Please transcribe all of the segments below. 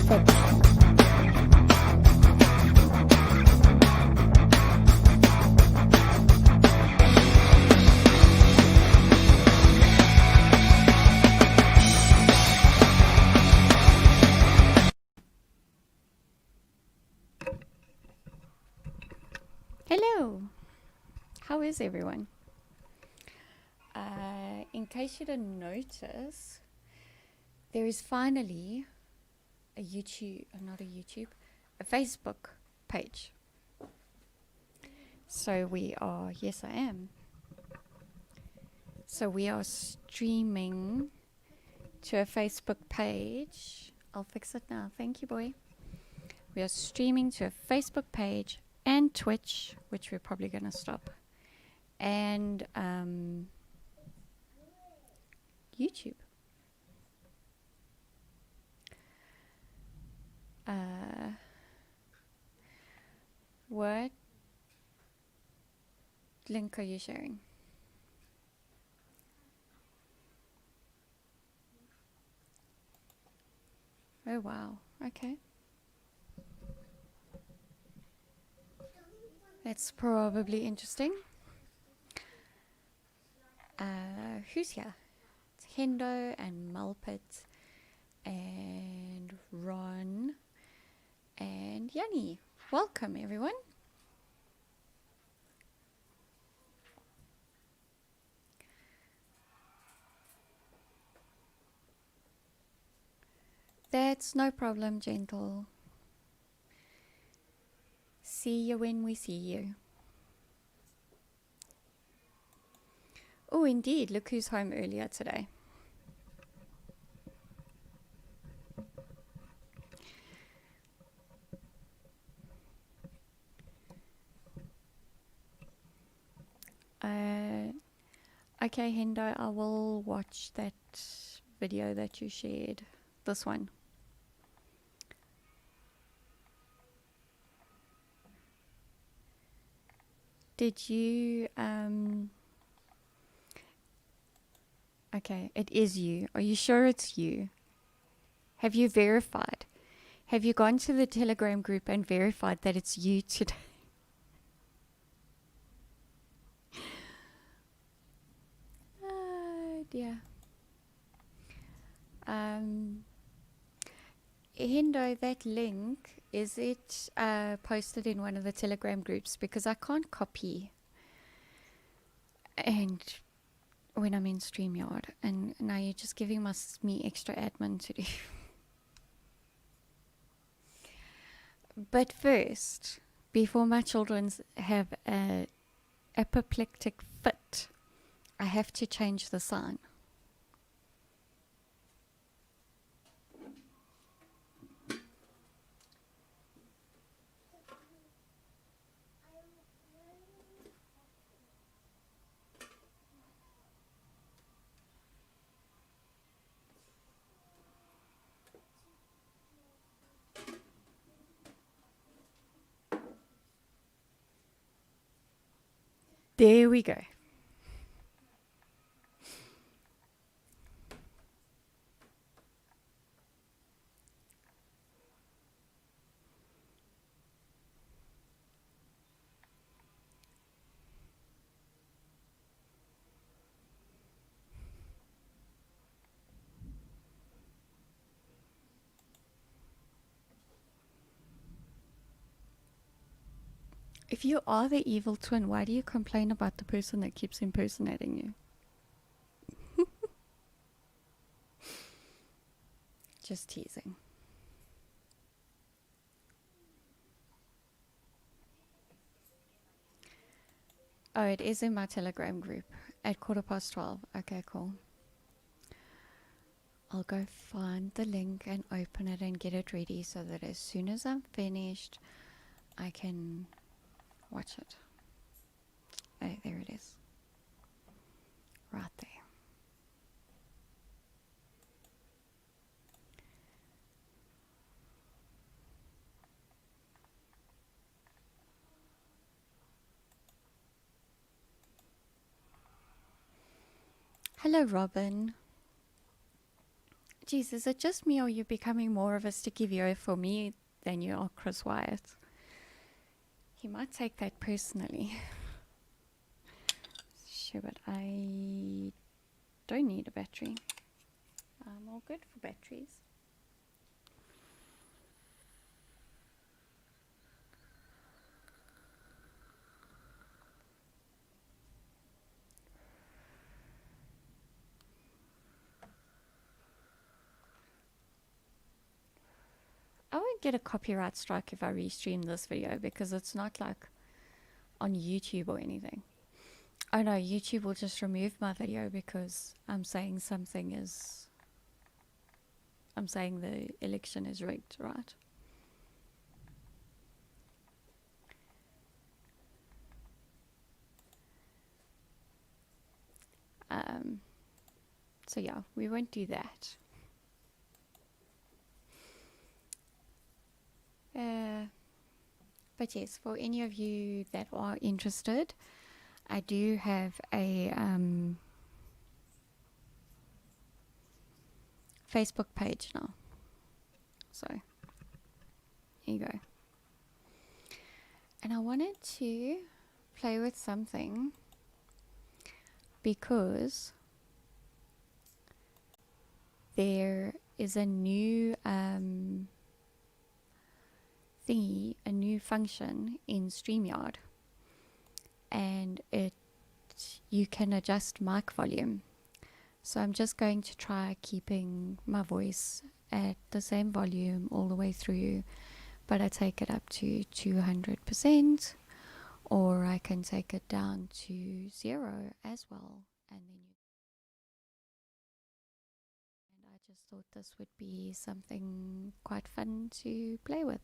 Perfect. Hello. How is everyone? In case you didn't notice, there is finally a Facebook page. So we are, yes I am. So we are streaming to a Facebook page. I'll fix it now. Thank you, boy. We are streaming to a Facebook page and Twitch, which we're probably going to stop, and YouTube. What link are you sharing? Oh wow, okay. That's probably interesting. Who's here? It's Hendo and Malpit and Ron and Yanni. Welcome everyone. That's no problem, gentle. See you when we see you. Oh, indeed. Look who's home earlier today. Okay, Hendo, I will watch that video that you shared. This one. Did you, okay, it is you. Are you sure it's you? Have you verified? Have you gone to the Telegram group and verified that it's you today? Oh dear. Hendo, that link, is it posted in one of the Telegram groups? Because I can't copy and when I'm in StreamYard, and now you're just giving me extra admin to do. But first, before my children have a apoplectic fit, I have to change the sign. There we go. If you are the evil twin, why do you complain about the person that keeps impersonating you? Just teasing. Oh, it is in my Telegram group at 12:15. Okay, cool. I'll go find the link and open it and get it ready so that as soon as I'm finished, I can watch it. Oh, there it is. Right there. Hello, Robin. Geez, is it just me or you're becoming more of a sticky viewer for me than you are Chris Wyatt? He might take that personally. Sure, but I don't need a battery. I'm all good for batteries. I won't get a copyright strike if I restream this video because it's not like on YouTube or anything. Oh no, YouTube will just remove my video because I'm saying the election is rigged, right? So yeah, we won't do that. But yes, for any of you that are interested, I do have a Facebook page now. So, here you go. And I wanted to play with something because there is a new thingy, a new function in StreamYard, and you can adjust mic volume. So I'm just going to try keeping my voice at the same volume all the way through, but I take it up to 200%, or I can take it down to 0 as well, and I just thought this would be something quite fun to play with.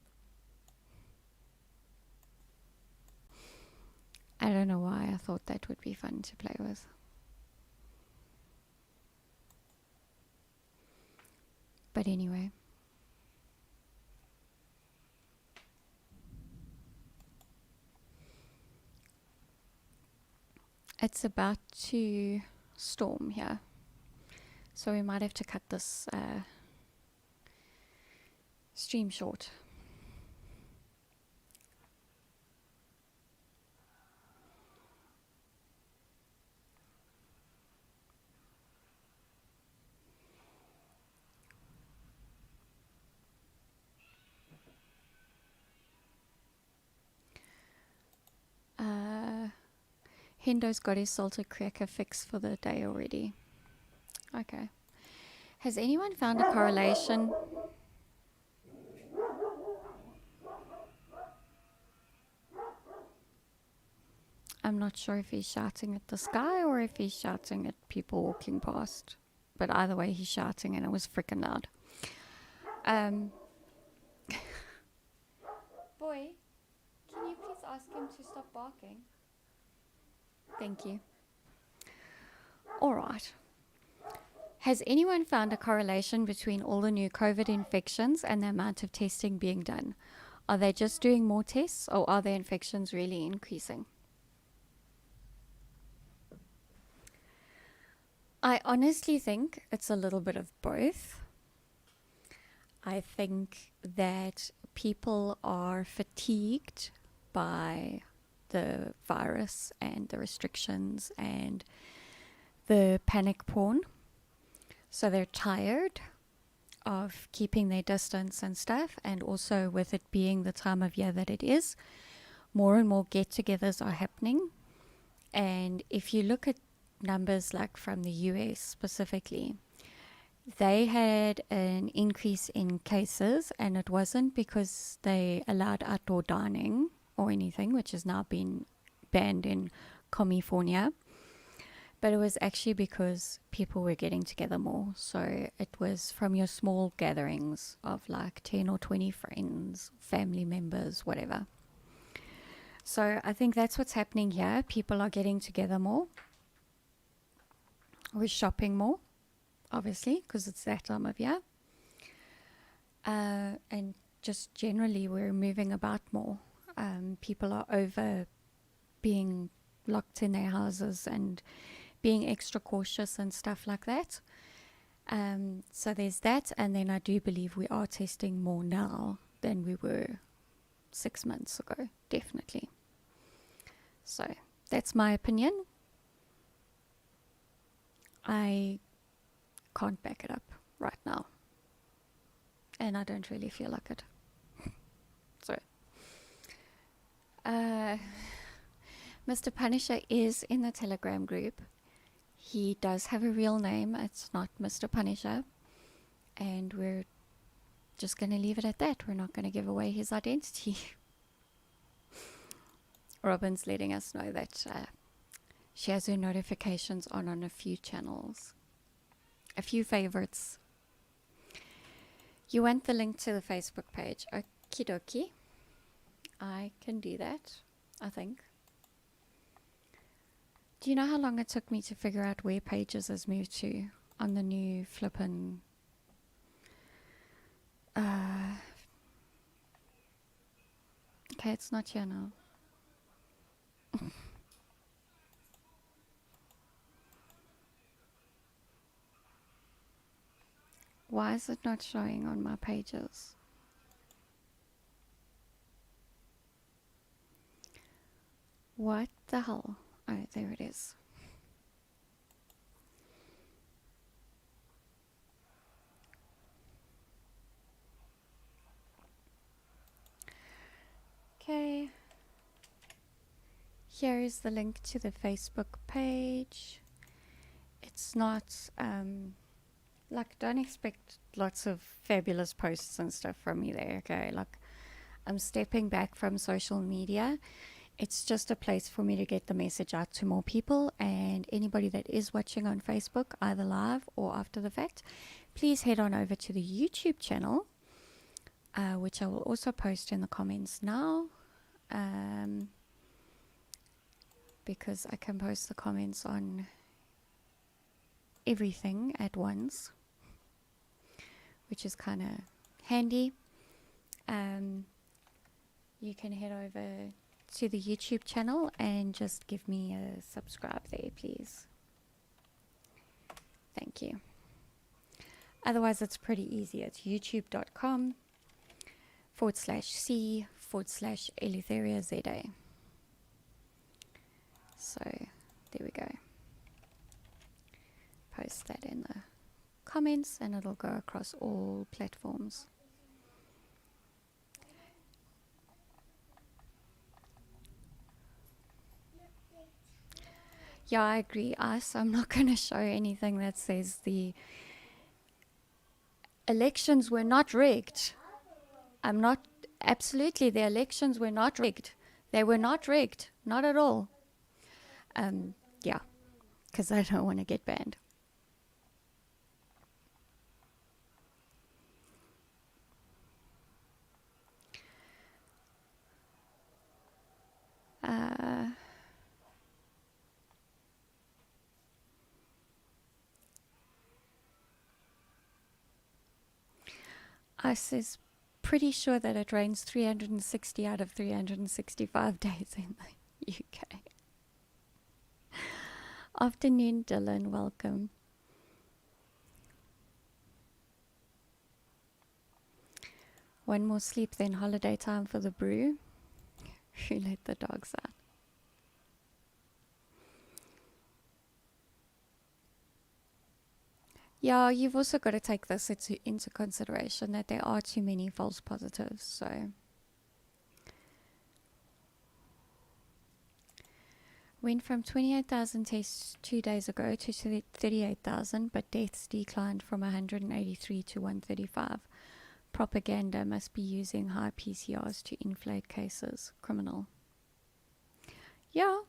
I don't know why I thought that would be fun to play with. But anyway. It's about to storm here. So we might have to cut this stream short. Hendo's got his salted cracker fix for the day already. Okay. Has anyone found a correlation? I'm not sure if he's shouting at the sky or if he's shouting at people walking past. But either way, he's shouting and it was freaking loud. Boy, can you please ask him to stop barking? Thank you. All right. Has anyone found a correlation between all the new COVID infections and the amount of testing being done? Are they just doing more tests, or are the infections really increasing? I honestly think it's a little bit of both. I think that people are fatigued by the virus and the restrictions and the panic porn. So they're tired of keeping their distance and stuff, and also with it being the time of year that it is, more and more get-togethers are happening. And if you look at numbers like from the US specifically, they had an increase in cases, and it wasn't because they allowed outdoor dining or anything, which has now been banned in California. But it was actually because people were getting together more. So it was from your small gatherings of like 10 or 20 friends, family members, whatever. So I think that's what's happening here. People are getting together more. We're shopping more, obviously, because it's that time of year. And just generally, we're moving about more. People are over being locked in their houses and being extra cautious and stuff like that. So there's that, and then I do believe we are testing more now than we were 6 months ago, definitely. So that's my opinion. I can't back it up right now, and I don't really feel like it. So Mr. Punisher is in the Telegram group. He does have a real name. It's not Mr. Punisher, and we're just going to leave it at that. We're not going to give away his identity. Robin's letting us know that she has her notifications on a few channels, a few favorites. You want the link to the Facebook page? Okie dokie. I can do that, I think. Do you know how long it took me to figure out where Pages has moved to on the new flippin' okay, it's not here now. Why is it not showing on my pages? What the hell? Oh, there it is. Okay. Here is the link to the Facebook page. It's not, like, don't expect lots of fabulous posts and stuff from me there, okay? Like, I'm stepping back from social media. It's just a place for me to get the message out to more people, and anybody that is watching on Facebook, either live or after the fact, please head on over to the YouTube channel, which I will also post in the comments now, because I can post the comments on everything at once, which is kind of handy. You can head over to the YouTube channel and just give me a subscribe there, please. Thank you. Otherwise, it's pretty easy. It's youtube.com/c/Eleutheria ZA. So there we go. Post that in the comments and it'll go across all platforms. Yeah, I agree, Ice. I'm not going to show anything that says the elections were not rigged. Absolutely, the elections were not rigged. They were not rigged, not at all. Yeah, because I don't want to get banned. Ice is pretty sure that it rains 360 out of 365 days in the UK. Afternoon, Dylan. Welcome. One more sleep, then holiday time for the brew. Who let the dogs out? Yeah, you've also got to take this into consideration that there are too many false positives. So went from 28,000 tests 2 days ago to 38,000, but deaths declined from 183 to 135. Propaganda must be using high PCRs to inflate cases. Criminal. Yeah.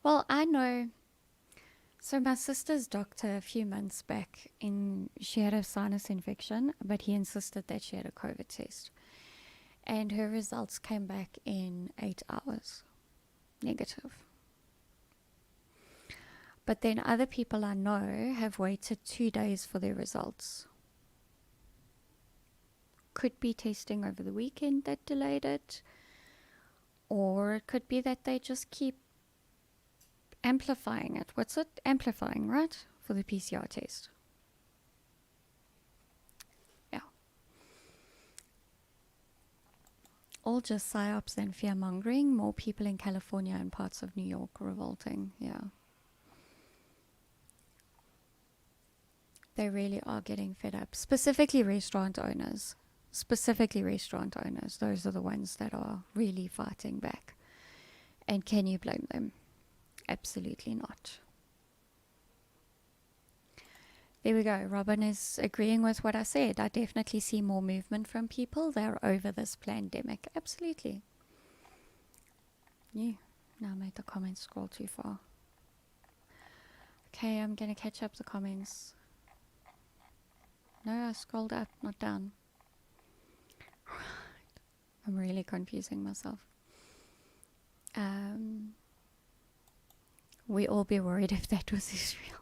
Well, I know. So my sister's doctor a few months back, she had a sinus infection, but he insisted that she had a COVID test. And her results came back in 8 hours. Negative. But then other people I know have waited 2 days for their results. Could be testing over the weekend that delayed it. Or it could be that they just keep amplifying it. What's it? Amplifying, right? For the PCR test. All just psyops and fear-mongering. More people in California and parts of New York revolting. Yeah. They really are getting fed up. Specifically restaurant owners. Those are the ones that are really fighting back. And can you blame them? Absolutely not. There we go. Robin is agreeing with what I said. I definitely see more movement from people. They're over this pandemic. Absolutely. Yeah. Now I made the comments scroll too far. Okay, I'm going to catch up the comments. No, I scrolled up, not down. I'm really confusing myself. We all be worried if that was Israel.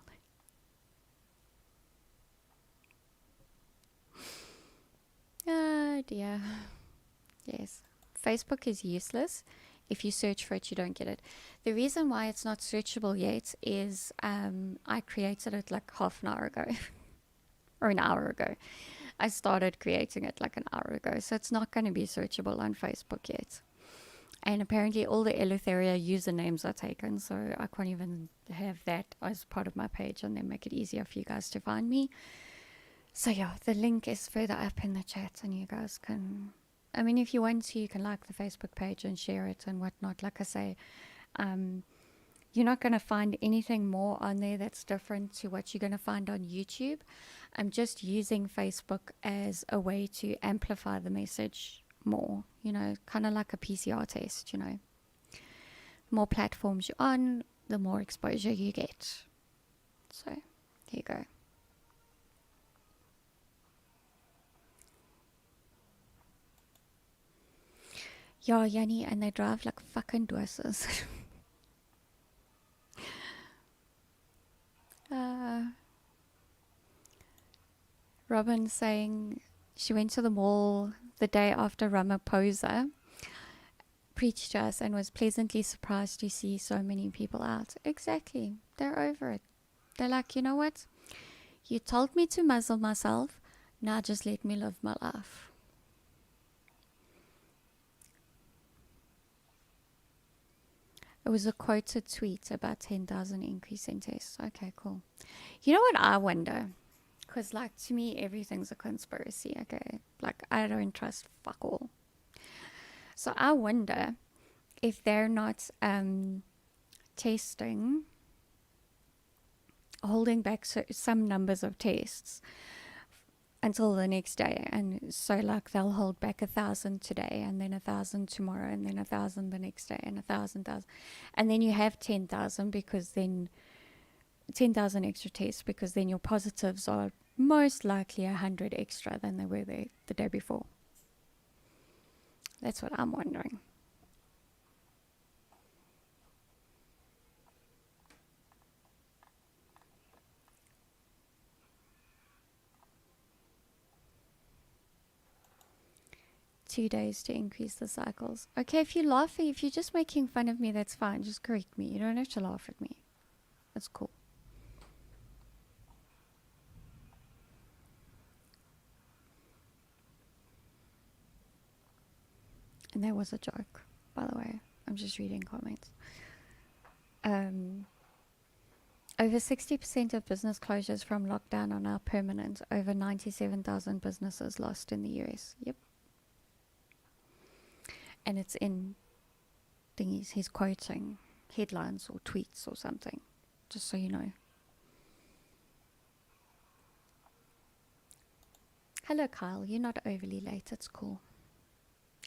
Oh dear. Yes. Facebook is useless. If you search for it, you don't get it. The reason why it's not searchable yet is I created it like half an hour ago. Or an hour ago. I started creating it like an hour ago. So it's not going to be searchable on Facebook yet. And apparently all the Eleutheria usernames are taken. So I can't even have that as part of my page and then make it easier for you guys to find me. So yeah, the link is further up in the chat and you guys can, I mean, if you want to, you can like the Facebook page and share it and whatnot. Like I say, you're not going to find anything more on there that's different to what you're going to find on YouTube. I'm just using Facebook as a way to amplify the message more, you know, kind of like a PCR test, you know. More platforms you're on, the more exposure you get. So, there you go. Yeah, Yanni, and they drive like fucking doses. Robin saying she went to the mall the day after Ramaphosa preached to us and was pleasantly surprised to see so many people out. Exactly. They're over it. They're like, you know what? You told me to muzzle myself. Now just let me live my life. It was a quoted tweet about 10,000 increase in tests. Okay, cool. You know what I wonder? Because, like, to me, everything's a conspiracy, okay? Like, I don't trust fuck all. So I wonder if they're not testing, holding back some numbers of tests until the next day. And so, like, they'll hold back 1,000 today, and then 1,000 tomorrow, and then 1,000 the next day, and 1,000. And then you have 10,000 because then 10,000 extra tests, because then your positives are most likely 100 extra than they were the day before. That's what I'm wondering. Two days to increase the cycles. Okay, if you're laughing, if you're just making fun of me, that's fine. Just correct me. You don't have to laugh at me. That's cool. And that was a joke, by the way. I'm just reading comments. Over 60% of business closures from lockdown are now permanent. Over 97,000 businesses lost in the US. Yep. And it's in thingies. He's quoting headlines or tweets or something, just so you know. Hello, Kyle. You're not overly late. It's cool.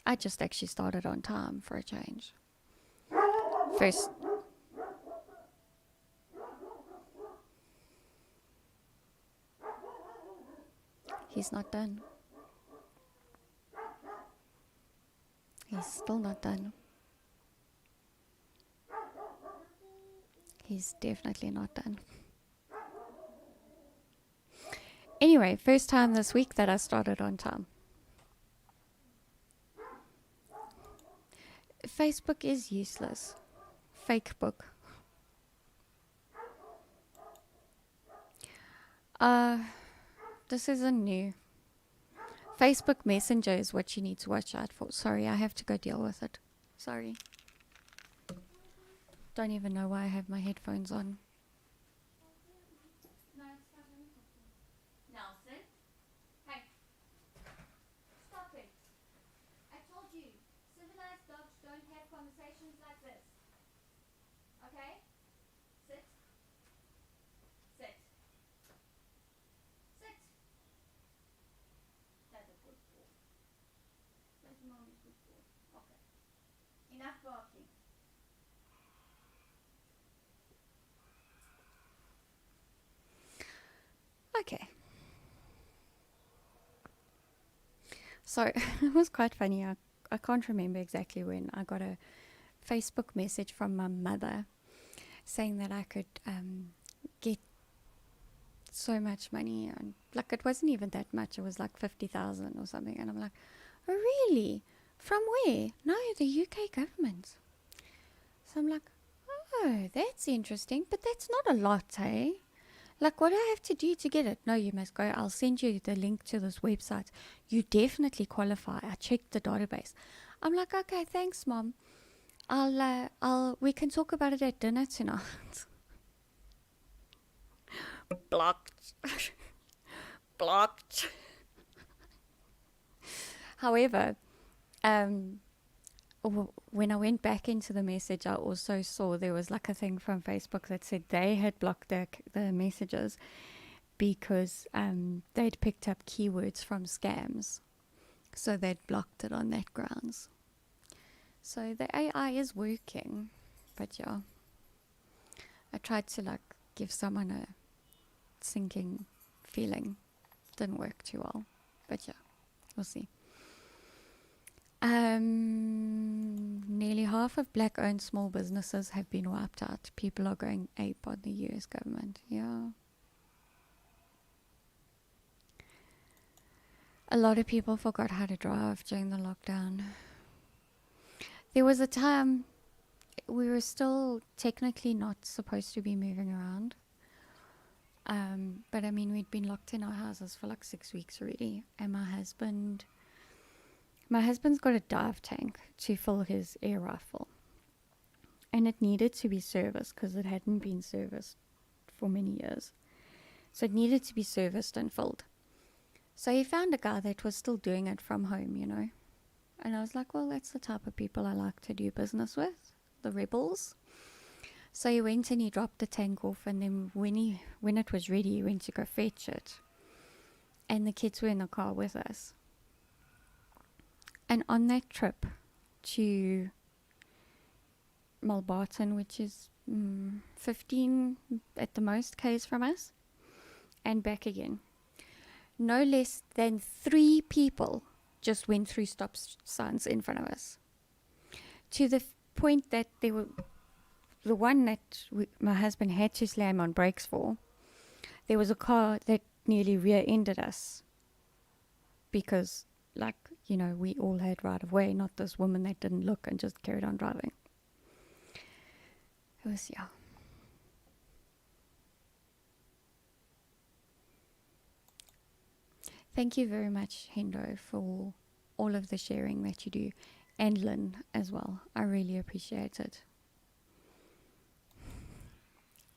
I just actually started on time for a change. First. He's not done. He's still not done. He's definitely not done. Anyway, first time this week that I started on time. Facebook is useless. Fake book. This isn't new. Facebook Messenger is what you need to watch out for. Sorry, I have to go deal with it. Sorry. Don't even know why I have my headphones on. No, it's fine. Nelson? Hey. Stop it. I told you, civilized dogs don't have conversations like this. Okay? Sit. Sit. Sit. That's a good boy. That's mommy's good boy. Okay. Enough barking. Okay. So it was quite funny. I can't remember exactly when I got a Facebook message from my mother saying that I could get so much money, and like it wasn't even that much. It was like 50,000 or something, and I'm like, oh really? From where? No, the UK government. So I'm like, oh, that's interesting, but that's not a lot, eh? Like, what do I have to do to get it? No, you must go. I'll send you the link to this website. You definitely qualify. I checked the database. I'm like, okay, thanks, Mom. We can talk about it at dinner tonight. Blocked. Blocked. However, when I went back into the message, I also saw there was like a thing from Facebook that said they had blocked the messages because they'd picked up keywords from scams. So they'd blocked it on that grounds. So the AI is working. But yeah, I tried to like give someone a sinking feeling. Didn't work too well. But yeah, we'll see. Nearly half of black-owned small businesses have been wiped out. People are going ape on the US government. Yeah. A lot of people forgot how to drive during the lockdown. There was a time we were still technically not supposed to be moving around. But I mean, we'd been locked in our houses for like 6 weeks already. And my husband's got a dive tank to fill his air rifle. And it needed to be serviced because it hadn't been serviced for many years. So it needed to be serviced and filled. So he found a guy that was still doing it from home, you know. And I was like, well, that's the type of people I like to do business with, the rebels. So he went and he dropped the tank off, and then when it was ready, he went to go fetch it. And the kids were in the car with us. And on that trip to Malbarton, which is 15 at the most k's from us, and back again, no less than 3 people just went through stop signs in front of us. To the point that there were the one that my husband had to slam on brakes for. There was a car that nearly rear-ended us because, like, you know, we all had right of way, not this woman that didn't look and just carried on driving. It was, yeah. Thank you very much, Hendo, for all of the sharing that you do, and Lynn as well. I really appreciate it.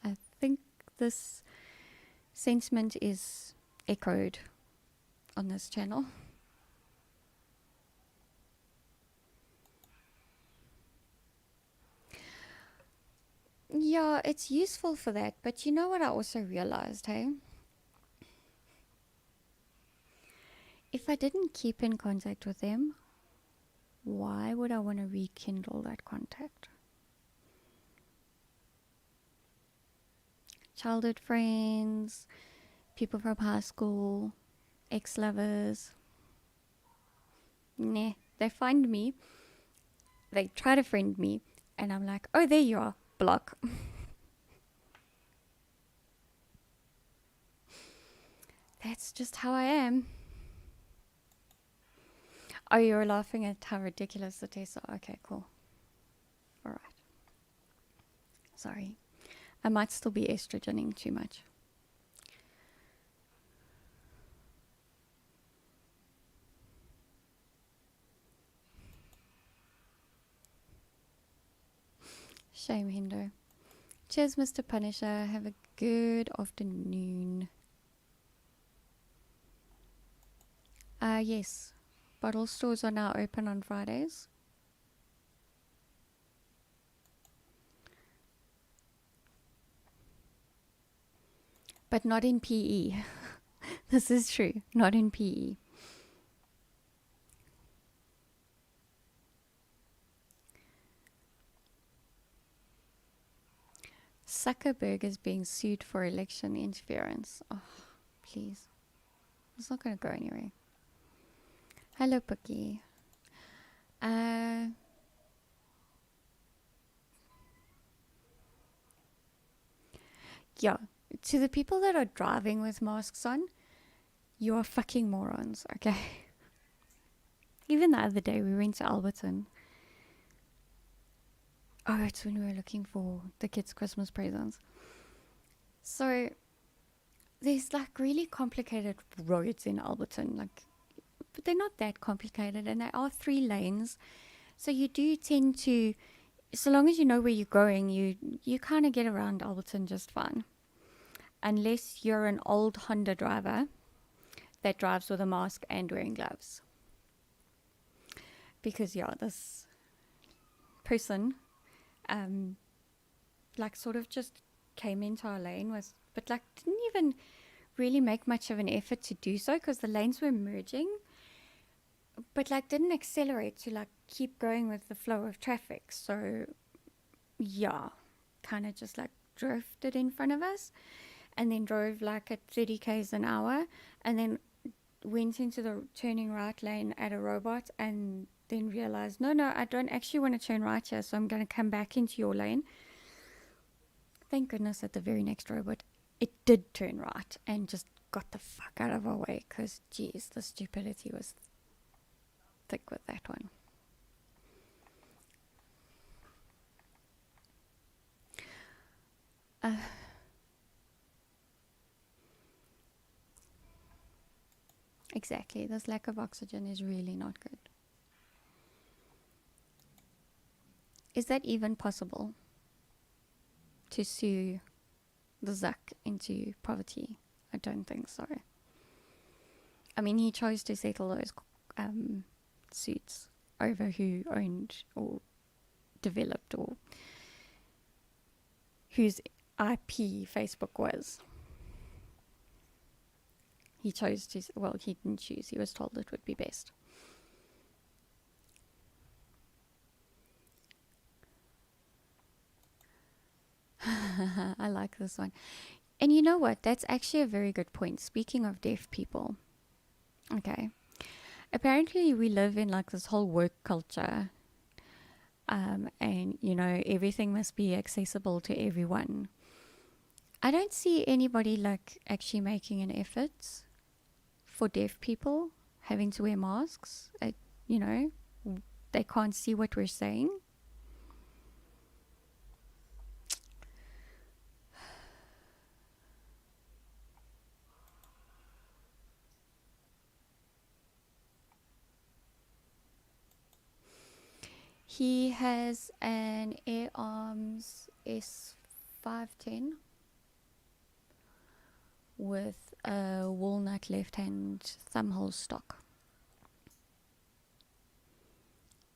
I think this sentiment is echoed on this channel. Yeah, it's useful for that, but you know what I also realized, hey? If I didn't keep in contact with them, why would I want to rekindle that contact? Childhood friends, people from high school, ex-lovers. Nah, they find me, they try to friend me, and I'm like, oh, there you are, block. That's just how I am. Oh, you're laughing at how ridiculous the tastes are. Okay, cool. All right. Sorry. I might still be estrogening too much. Shame, Hindo. Cheers, Mr. Punisher. Have a good afternoon. Yes. Bottle stores are now open on Fridays. But not in PE. This is true. Not in PE. Zuckerberg is being sued for election interference. Oh, please. It's not going to go anywhere. Hello, Pookie. Yeah. To the people that are driving with masks on, you are fucking morons, okay? Even the other day, we went to Alberton. Oh, it's when we were looking for the kids' Christmas presents. So, there's like really complicated roads in Alberton, like, but they're not that complicated, and they are 3 lanes. So you do tend to, so long as you know where you're going, you kind of get around Alberton just fine. Unless you're an old Honda driver that drives with a mask and wearing gloves. Because, yeah, this person, like, sort of just came into our lane, but, like, didn't even really make much of an effort to do so because the lanes were merging, but, like, didn't accelerate to, like, keep going with the flow of traffic. So, yeah, kind of just, like, drifted in front of us and then drove, like, at 30 k's an hour and then went into the turning right lane at a robot and then realized, no, I don't actually want to turn right here, so I'm going to come back into your lane. Thank goodness at the very next robot, it did turn right and just got the fuck out of our way because, geez, the stupidity was thick with that one. Exactly. This lack of oxygen is really not good. Is that even possible? To sue the Zuck into poverty? I don't think so. I mean, he chose to settle those suits over who owned or developed or whose IP Facebook was. He chose to, well, he didn't choose. He was told it would be best. I like this one. And you know what? That's actually a very good point. Speaking of deaf people. Okay. Apparently we live in like this whole work culture. And, you know, everything must be accessible to everyone. I don't see anybody like actually making an effort for deaf people having to wear masks. You know, they can't see what we're saying. He has an Air Arms S510 with a walnut left-hand thumbhole stock.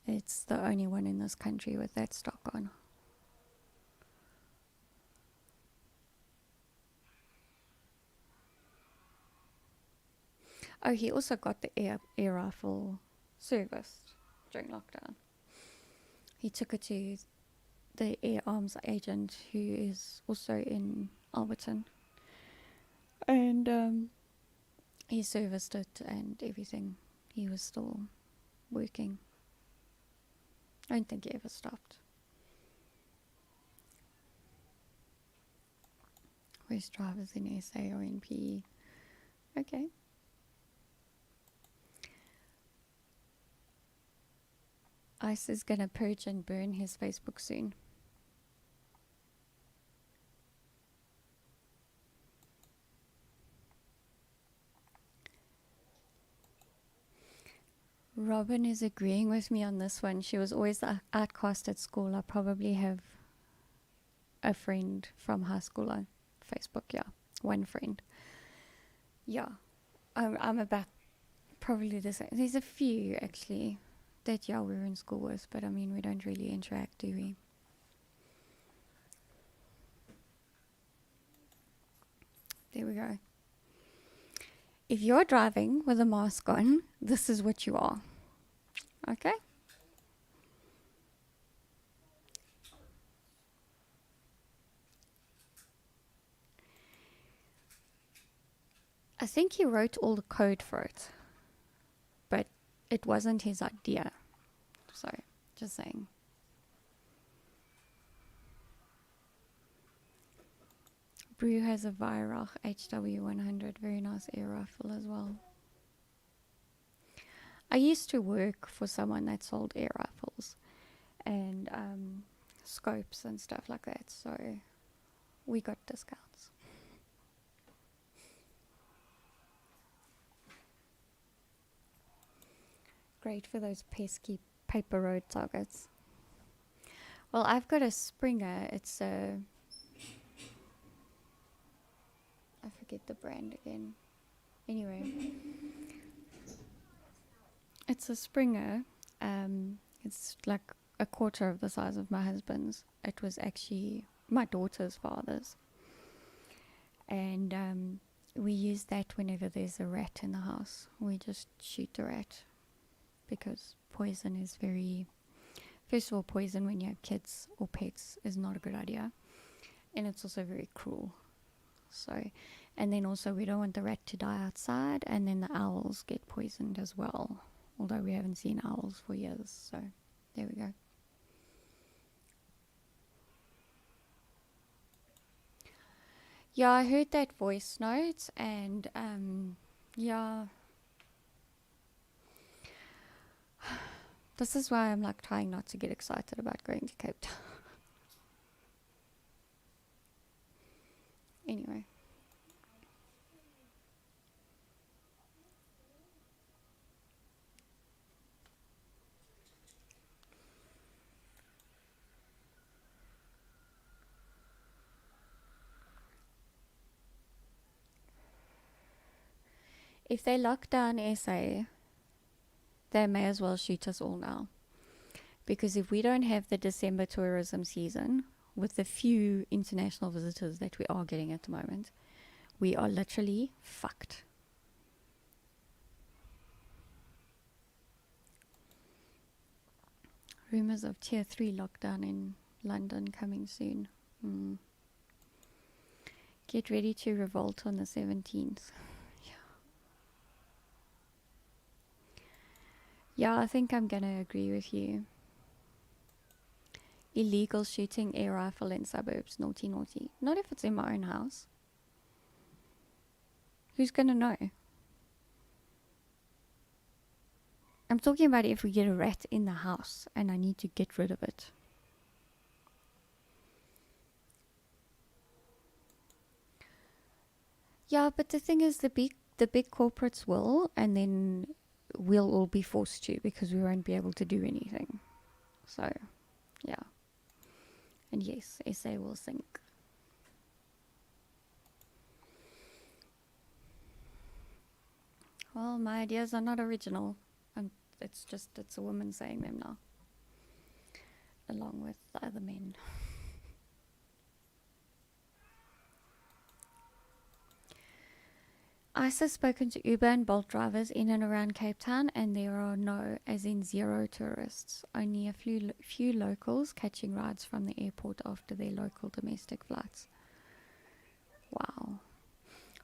It's the only one in this country with that stock on. Oh, he also got the air rifle serviced during lockdown. He took it to the Air Arms agent who is also in Alberton. And he serviced it and everything. He was still working. I don't think he ever stopped. Where's drivers in SA or in PE? Okay. ICE is going to purge and burn his Facebook soon. Robin is agreeing with me on this one. She was always the outcast at school. I probably have a friend from high school on Facebook. Yeah, one friend. Yeah, I'm about probably the same. There's a few actually that we're in school with, but I mean we don't really interact, do we? There we go. If you're driving with a mask on, this is what you are. Okay? I think he wrote all the code for it, but it wasn't his idea. So, just saying. Brew has a Weihrauch HW100, very nice air rifle as well. I used to work for someone that sold air rifles and scopes and stuff like that, so we got discounts. Great for those pesky paper road targets. Well, I've got a Springer. It's a... I forget the brand again. Anyway. It's a Springer. It's like a quarter of the size of my husband's. It was actually my daughter's father's. And we use that whenever there's a rat in the house. We just shoot the rat. Because poison is very... First of all, poison when you have kids or pets is not a good idea. And it's also very cruel. So, and then also we don't want the rat to die outside, and then the owls get poisoned as well. Although we haven't seen owls for years, so there we go. Yeah, I heard that voice note, and yeah. This is why I'm like trying not to get excited about going to Cape Town. Anyway. If they lock down SA, they may as well shoot us all now. Because if we don't have the December tourism season, with the few international visitors that we are getting at the moment, we are literally fucked. Rumours of Tier 3 lockdown in London coming soon. Get ready to revolt on the 17th. Yeah, I think I'm going to agree with you. Illegal shooting air rifle in suburbs. Naughty, naughty. Not if it's in my own house. Who's going to know? I'm talking about if we get a rat in the house and I need to get rid of it. Yeah, but the thing is the big corporates will, and then we'll all be forced to because we won't be able to do anything. So, yeah. And yes, SA will sink. Well, my ideas are not original. It's a woman saying them now. Along with the other men. ICE has spoken to Uber and Bolt drivers in and around Cape Town, and there are no, as in zero, tourists. Only a few locals catching rides from the airport after their local domestic flights. Wow.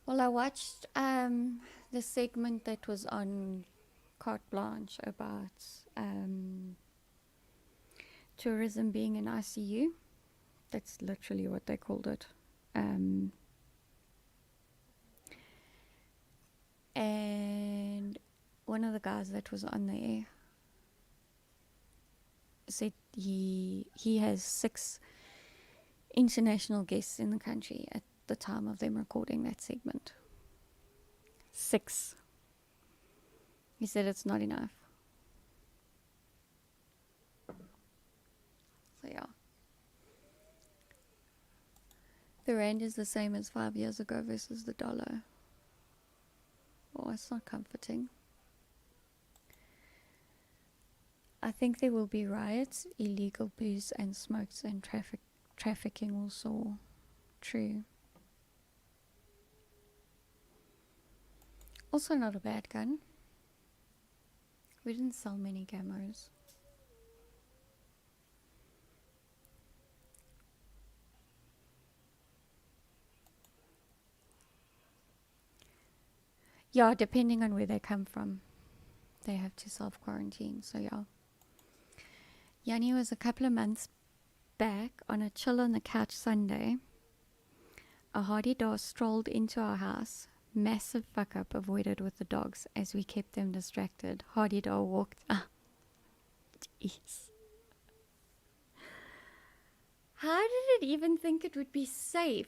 Well, I watched the segment that was on Carte Blanche about tourism being an ICU. That's literally what they called it. And one of the guys that was on there said he has 6 international guests in the country at the time of them recording that segment. 6. He said it's not enough. So yeah. The rand is the same as 5 years ago versus the dollar. Oh, it's not comforting. I think there will be riots, illegal booze and smokes, and trafficking also. True. Also not a bad gun. We didn't sell many camos. Yeah, depending on where they come from, they have to self-quarantine, so yeah. Yanni was a couple of months back on a chill on the couch Sunday. A hardy dog strolled into our house. Massive fuck up avoided with the dogs as we kept them distracted. Hardy dog walked. Jeez. How did it even think it would be safe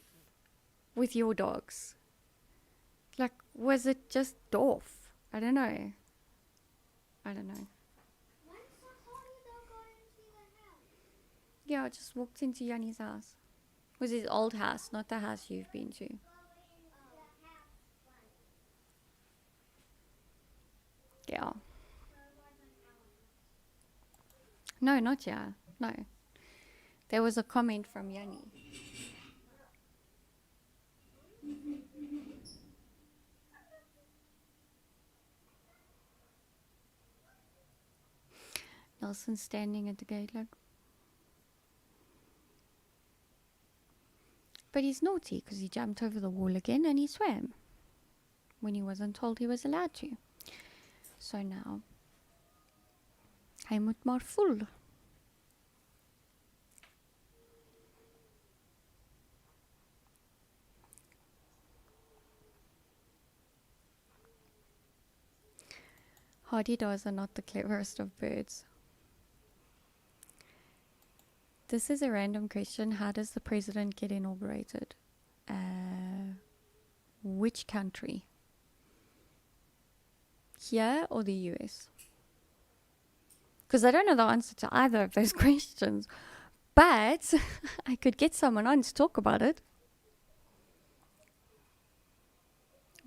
with your dogs? Like, was it just off? I don't know. Yeah, I just walked into Yanni's house. It was his old house, not the house you've been to. Yeah. No, not yeah. No. There was a comment from Yanni. Nelson standing at the gate like... But he's naughty because he jumped over the wall again and he swam when he wasn't told he was allowed to. So now, hij moet maar voel. Hardy dogs are not the cleverest of birds. This is a random question. How does the president get inaugurated? Which country? Here or the US? Because I don't know the answer to either of those questions. But I could get someone on to talk about it.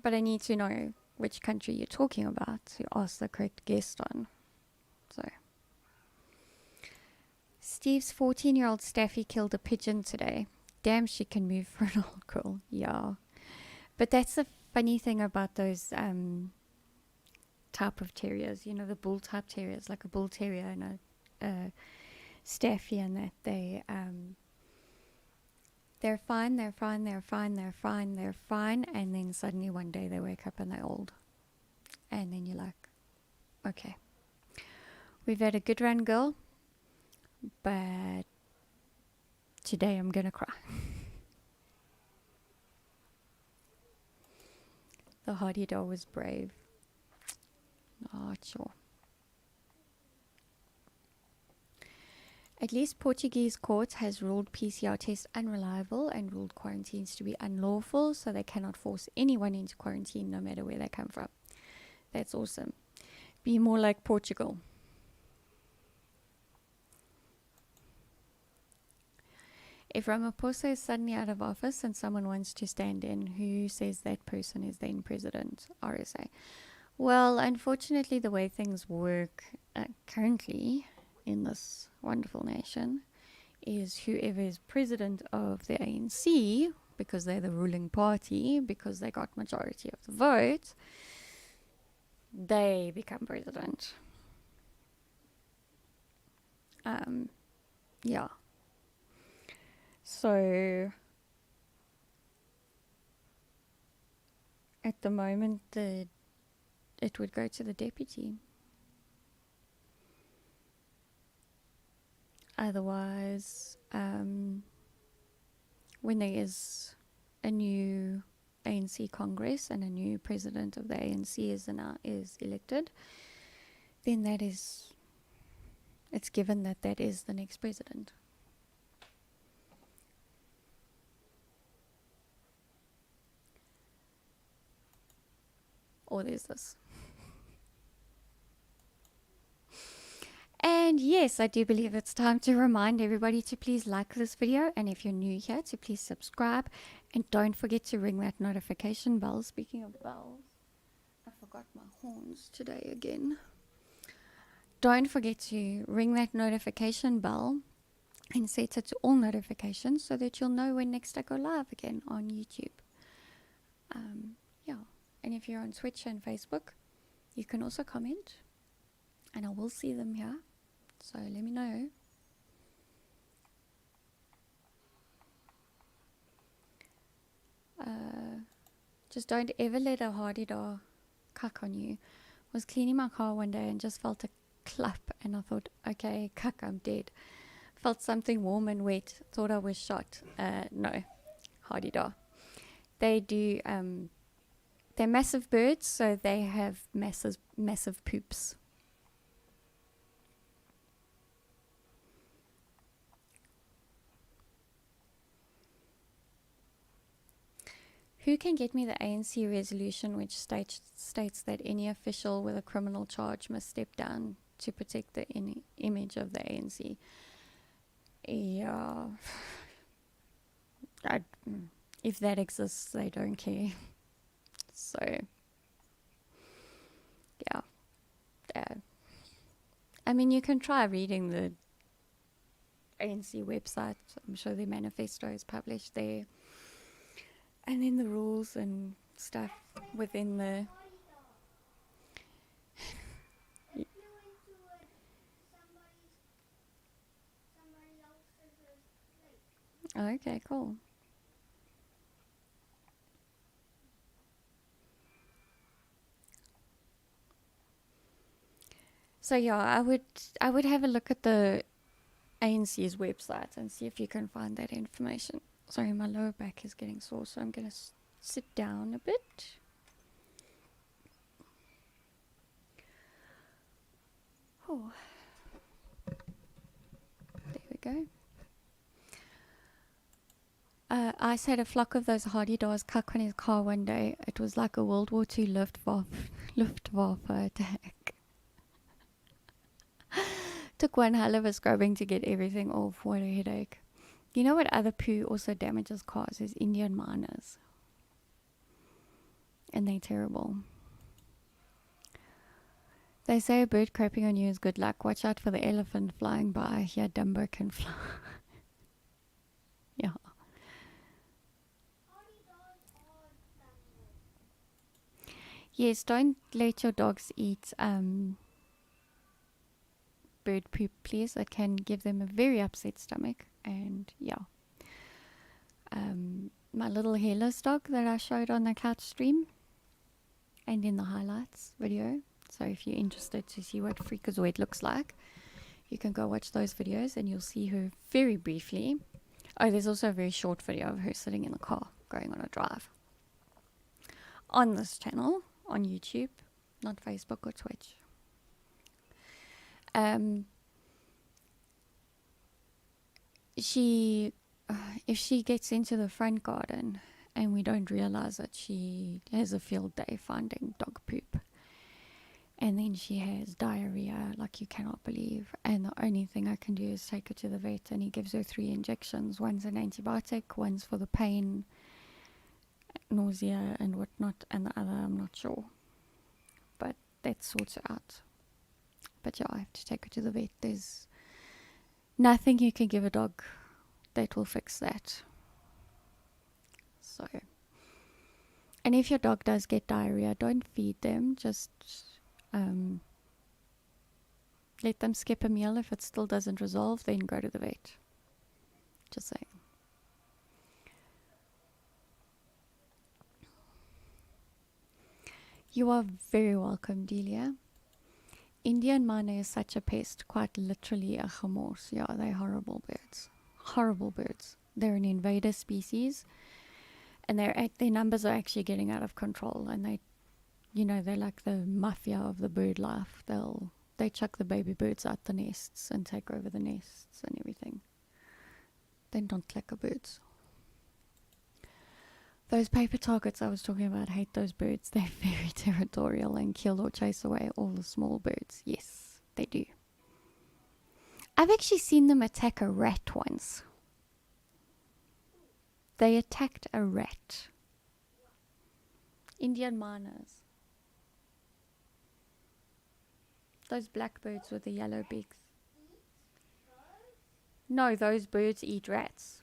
But I need to know which country you're talking about to ask the correct guest on. So, Steve's 14-year-old Staffy killed a pigeon today. Damn, she can move for an old girl. Yeah. But that's the funny thing about those type of terriers. You know, the bull type terriers, like a bull terrier and a Staffy, and that they're fine, and then suddenly one day they wake up and they're old. And then you're like, okay, we've had a good run, girl, but today I'm gonna cry. The hardy dog was brave. Not sure. At least Portuguese court has ruled PCR tests unreliable and ruled quarantines to be unlawful, so they cannot force anyone into quarantine no matter where they come from. That's awesome. Be more like Portugal. If Ramaphosa is suddenly out of office and someone wants to stand in, who says that person is then president? RSA. Well, unfortunately, the way things work currently in this wonderful nation is whoever is president of the ANC, because they're the ruling party, because they got majority of the vote, they become president. Yeah. So at the moment, it would go to the deputy. Otherwise, when there is a new ANC Congress and a new president of the ANC is elected, then it's given that is the next president. Or there's this. And yes, I do believe it's time to remind everybody to please like this video. And if you're new here, to please subscribe. And don't forget to ring that notification bell. Speaking of bells, I forgot my horns today again. Don't forget to ring that notification bell and set it to all notifications so that you'll know when next I go live again on YouTube. Yeah. And if you're on Twitch and Facebook, you can also comment. And I will see them here. So let me know. Just don't ever let a hardy-dar cuck on you. Was cleaning my car one day and just felt a clap. And I thought, okay, cuck, I'm dead. Felt something warm and wet. Thought I was shot. No. Hardy-dar. They do... they're massive birds, so they have massive poops. Who can get me the ANC resolution which states that any official with a criminal charge must step down to protect the image of the ANC? Yeah. If that exists, they don't care. So, yeah. I mean, you can try reading the ANC website. I'm sure the manifesto is published there. And then the rules and stuff within the... Okay, cool. So yeah, I would have a look at the ANC's website and see if you can find that information. Sorry, my lower back is getting sore, so I'm going to sit down a bit. Oh, there we go. Ice had a flock of those hardy-dars cuck on his car one day. It was like a World War II Luftwaffe attack. Took one hell of a scrubbing to get everything off. What a headache. You know what other poo also damages cars is Indian miners. And they're terrible. They say a bird crapping on you is good luck. Watch out for the elephant flying by. Yeah, Dumbo can fly. Yeah. Yes, don't let your dogs eat bird poop, please. It can give them a very upset stomach. And yeah. My little hairless dog that I showed on the couch stream and in the highlights video. So if you're interested to see what Freakazoid looks like, you can go watch those videos and you'll see her very briefly. Oh, there's also a very short video of her sitting in the car going on a drive. On this channel, on YouTube, not Facebook or Twitch. If she gets into the front garden and we don't realize it, she has a field day finding dog poop. And then she has diarrhea like you cannot believe. And the only thing I can do is take her to the vet, and he gives her 3 injections. One's an antibiotic, one's for the pain, nausea and whatnot, and the other I'm not sure. But that sorts her out. But yeah, I have to take her to the vet. There's nothing you can give a dog that will fix that. So, and if your dog does get diarrhea, don't feed them. Just let them skip a meal. If it still doesn't resolve, then go to the vet. Just saying. You are very welcome, Delia. Indian miner is such a pest, quite literally a gemors. Yeah, they're horrible birds. Horrible birds. They're an invader species, and their numbers are actually getting out of control. And they're like the mafia of the bird life. They chuck the baby birds out the nests and take over the nests and everything. They're not lekker birds. Those paper targets I was talking about, hate those birds. They're very territorial and kill or chase away all the small birds. Yes, they do. I've actually seen them attack a rat once. They attacked a rat. Indian miners. Those blackbirds with the yellow beaks. No, those birds eat rats.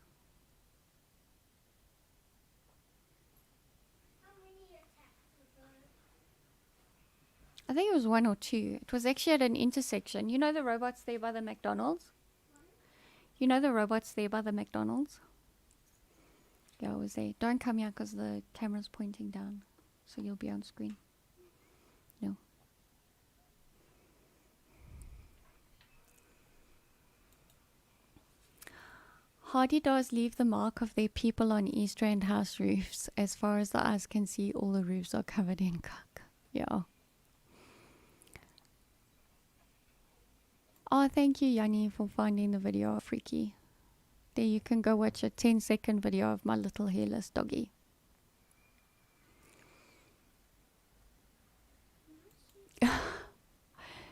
I think it was 1 or 2. It was actually at an intersection. You know the robots there by the McDonald's? You know the robots there by the McDonald's? Yeah, I was there. Don't come here because the camera's pointing down. So you'll be on screen. No. Hardy does leave the mark of their people on East Rand house roofs. As far as the eyes can see, all the roofs are covered in cuck. Yeah. Oh, thank you, Yanni, for finding the video of Freaky. There you can go watch a 10-second video of my little hairless doggy.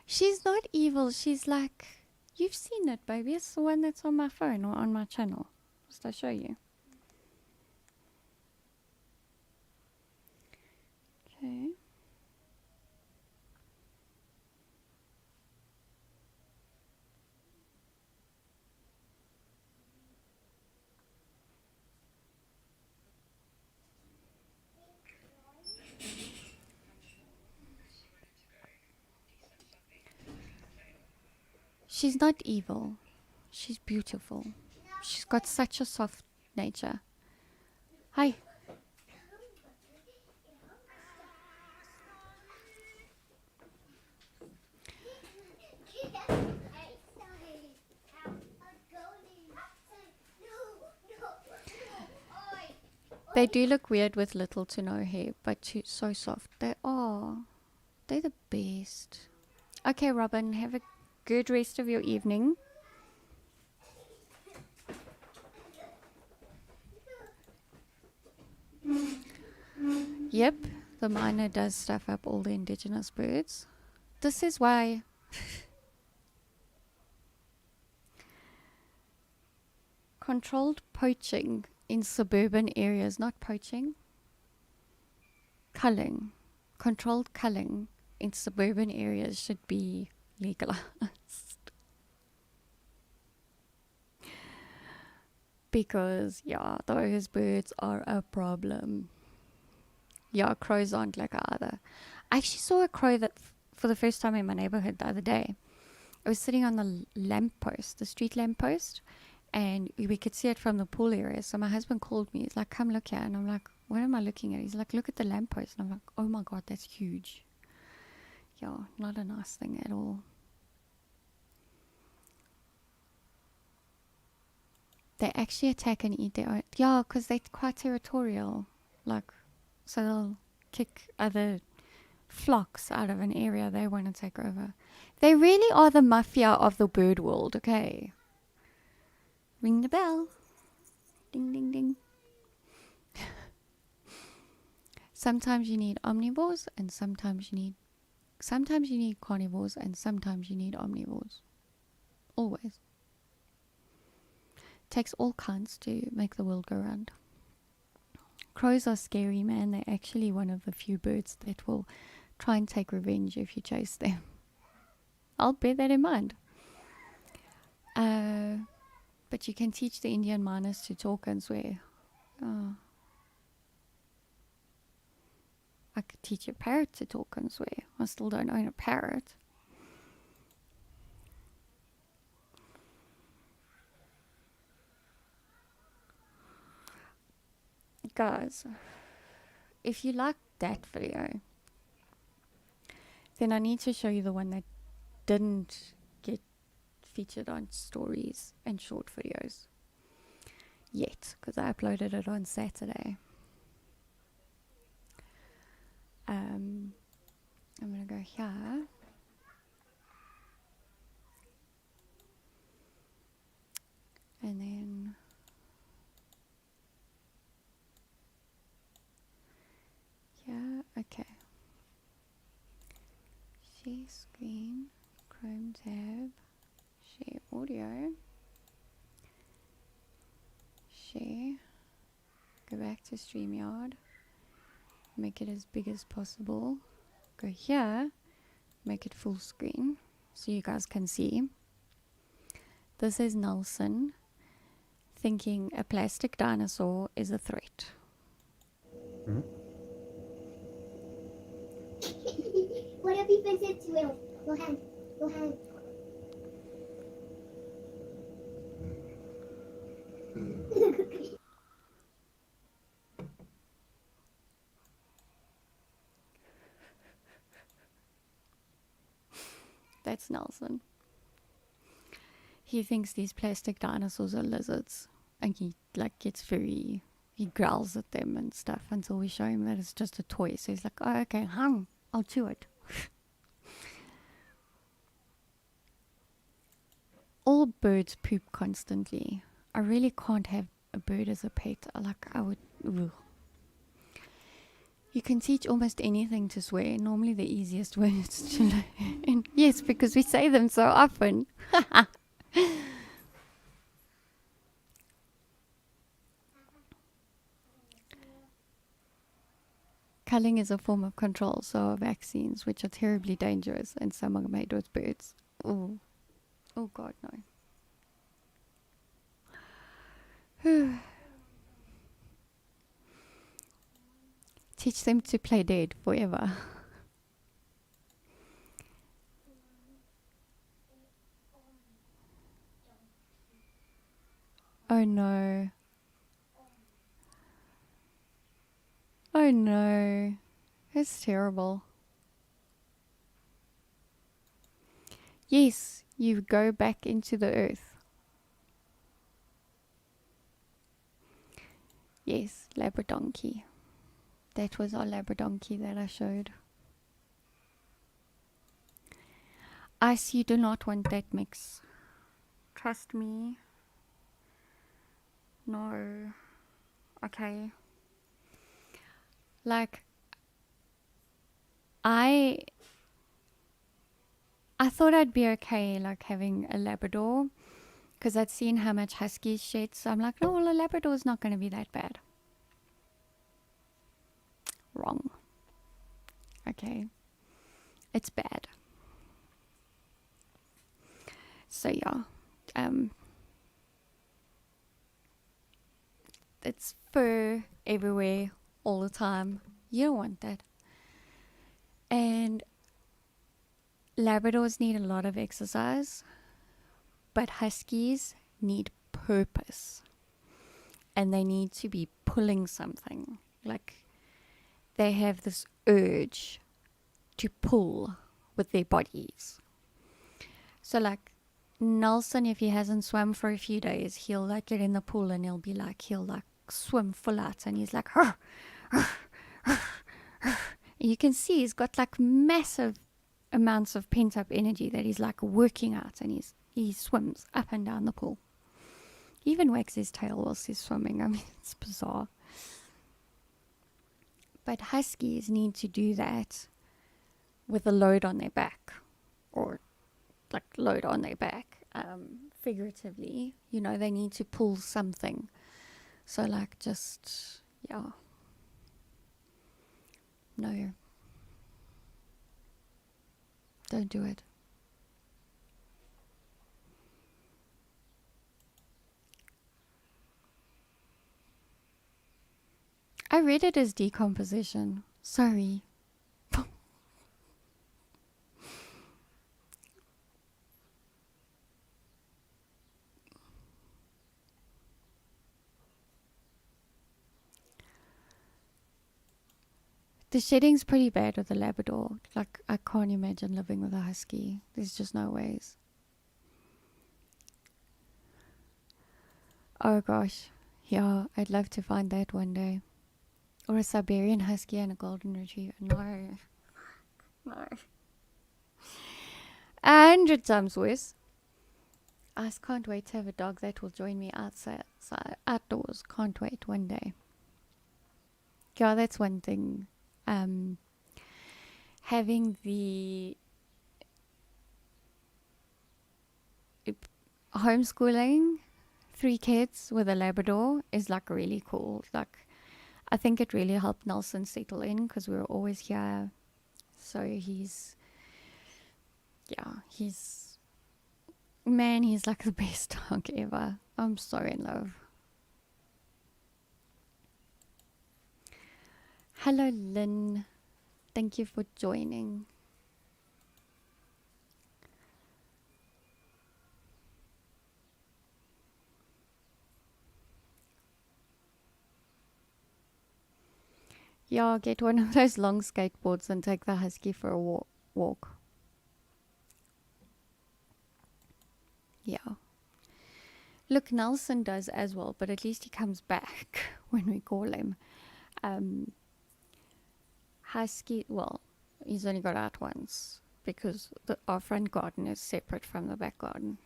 She's not evil. She's like, you've seen it, baby. It's the one that's on my phone or on my channel. Just I'll show you. Okay. She's not evil. She's beautiful. She's got such a soft nature. Hi. They do look weird with little to no hair, but so soft. They are. They're the best. Okay, Robin, have a good rest of your evening. Yep, the miner does stuff up all the indigenous birds. This is why controlled poaching in suburban areas, not poaching, culling, controlled culling in suburban areas should be legalized. Because, yeah, those birds are a problem. Yeah, crows aren't like either. I actually saw a crow that for the first time in my neighborhood the other day. I was sitting on the lamppost, the street lamppost, and we could see it from the pool area. So my husband called me. He's like, come look here. And I'm like, what am I looking at? He's like, look at the lamppost. And I'm like, oh my God, that's huge. Yeah, not a nice thing at all. They actually attack and eat their own. Yeah, because they're quite territorial. Like, so they'll kick other flocks out of an area they want to take over. They really are the mafia of the bird world, okay? Ring the bell. Ding, ding, ding. Sometimes you need omnivores and sometimes you need carnivores and sometimes you need omnivores. Always. Takes all kinds to make the world go round. Crows are scary, man. They're actually one of the few birds that will try and take revenge if you chase them. I'll bear that in mind. But you can teach the Indian miners to talk and swear. Oh. I could teach a parrot to talk and swear. I still don't own a parrot. Guys, if you like that video, then I need to show you the one that didn't get featured on stories and short videos yet, because I uploaded it on Saturday. I'm going to go here. And then yeah, okay. Share screen, Chrome tab, Share audio. Share. Go back to StreamYard. Make it as big as possible. Go here. Make it full screen so you guys can see. This is Nelson thinking a plastic dinosaur is a threat. Hmm? What if he thinks it's real? Go ahead. Go ahead. That's Nelson. He thinks these plastic dinosaurs are lizards, and he he growls at them and stuff until we show him that it's just a toy. So he's like, oh, okay, I'll chew it. All birds poop constantly. I really can't have a bird as a pet. I would. Ugh. You can teach almost anything to swear. Normally the easiest words to learn. Yes, because we say them so often. Culling is a form of control, so are vaccines, which are terribly dangerous, and some are made with birds. Oh God, no. Teach them to play dead forever. Oh no. Oh no. It's terrible. Yes, you go back into the earth. Yes, Labradonkey. That was our Labradonkey that I showed. Ice, you do not want that mix. Trust me. No. Okay. Like, I thought I'd be okay, like, having a Labrador, because I'd seen how much Huskies shed, so I'm like, no, well, a Labrador is not going to be that bad. Wrong. Okay. It's bad. So, yeah. It's fur everywhere, all the time. You don't want that. And Labradors need a lot of exercise, but Huskies need purpose. And they need to be pulling something. Like, they have this urge to pull with their bodies. So, like, Nelson, if he hasn't swum for a few days, he'll, like, get in the pool and he'll swim full out, and he's like, "Hur, hur, hur, hur." You can see he's got, like, massive amounts of pent-up energy that he's, like, working out, and he swims up and down the pool. He even wags his tail whilst he's swimming. I mean, it's bizarre. But Huskies need to do that with a load on their back, or, like, load on their back, figuratively. You know, they need to pull something. So, like, just, yeah. No. Don't do it. I read it as decomposition. Sorry. The shedding's pretty bad with a Labrador. Like, I can't imagine living with a Husky. There's just no ways. Oh gosh. Yeah, I'd love to find that one day. Or a Siberian Husky and a Golden Retriever. No. No. 100 times worse. I just can't wait to have a dog that will join me outdoors. Can't wait one day. Yeah, that's one thing. Having the homeschooling 3 kids with a Labrador is like really cool. Like, I think it really helped Nelson settle in because we were always here. So he's like the best dog ever. I'm so in love. Hello, Lynn. Thank you for joining. Yeah, get one of those long skateboards and take the husky for a walk. Yeah. Look, Nelson does as well, but at least he comes back when we call him. Husky, well, he's only got out once because our front garden is separate from the back garden.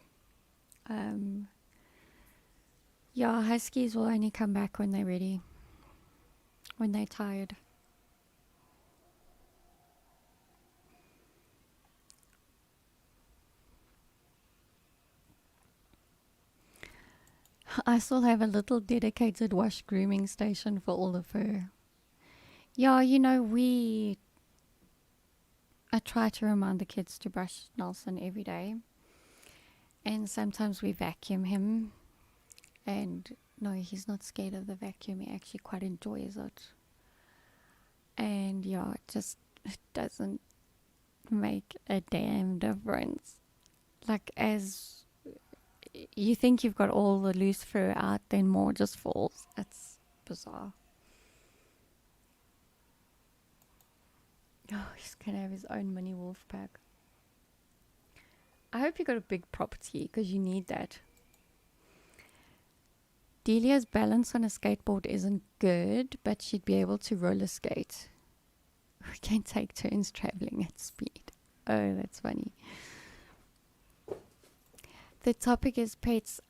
Yeah, huskies will only come back when they're ready, when they're tired. I still have a little dedicated wash grooming station for all the fur. Yeah, I try to remind the kids to brush Nelson every day. And sometimes we vacuum him. And no, he's not scared of the vacuum. He actually quite enjoys it. And yeah, it doesn't make a damn difference. Like, as you think you've got all the loose fur out, then more just falls. It's bizarre. Oh, he's gonna have his own mini wolf pack. I hope you got a big property because you need that. Delia's balance on a skateboard isn't good, but she'd be able to roller skate. We can take turns traveling at speed. Oh, that's funny. The topic is pets.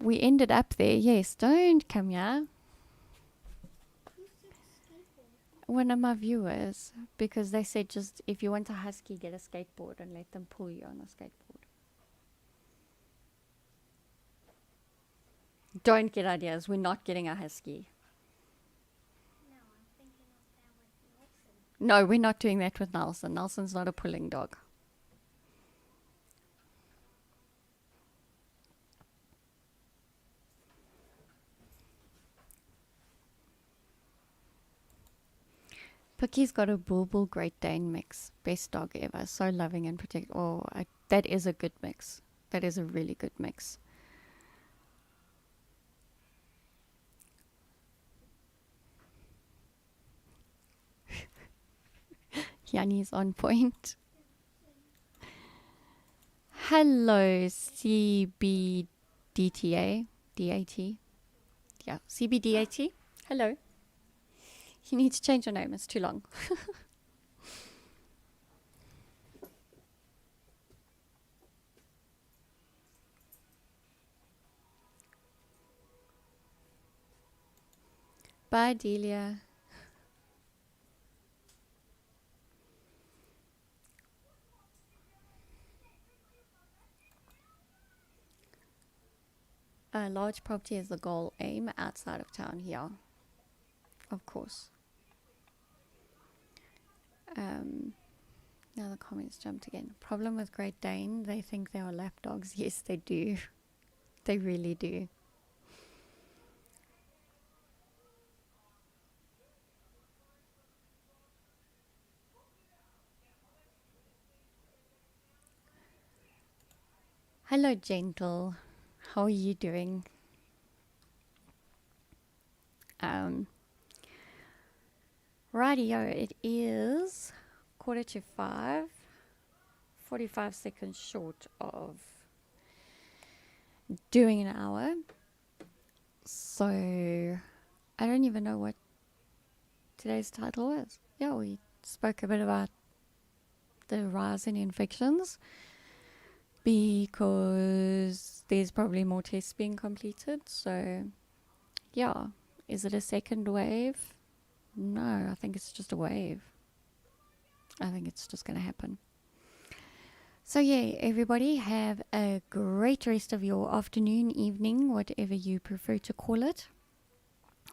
We ended up there. Yes, don't come here. One of my viewers, because they said just if you want a husky, get a skateboard and let them pull you on a skateboard. Don't get ideas. We're not getting a husky. No, I'm thinking of that with Nelson. No, we're not doing that with Nelson. Nelson's not a pulling dog. Picky's got a Bulbul Great Dane mix. Best dog ever. So loving and protective. Oh, that is a good mix. That is a really good mix. Yanni's on point. Hello, CBDTA. DAT. Yeah, CBDAT. Hello. You need to change your name. It's too long. Bye, Delia. A large property is the goal. Aim outside of town here. Of course. Now the comments jumped again. Problem with Great Dane, they think they are lap dogs. Yes, they do. They really do. Hello, Gentle. How are you doing? Rightio, it is 4:45. 45 seconds short of doing an hour. So I don't even know what today's title is. Yeah, we spoke a bit about the rise in infections because there's probably more tests being completed. So yeah, is it a second wave? No, I think it's just a wave. I think it's just going to happen. So yeah, everybody have a great rest of your afternoon, evening, whatever you prefer to call it.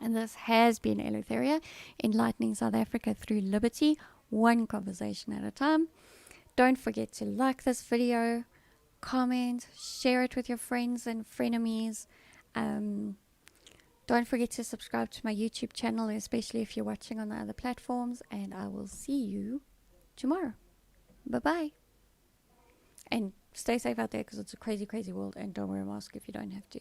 And this has been Eleutheria, enlightening South Africa through liberty, one conversation at a time. Don't forget to like this video, comment, share it with your friends and frenemies. Don't forget to subscribe to my YouTube channel, especially if you're watching on the other platforms. And I will see you tomorrow. Bye-bye. And stay safe out there because it's a crazy, crazy world. And don't wear a mask if you don't have to.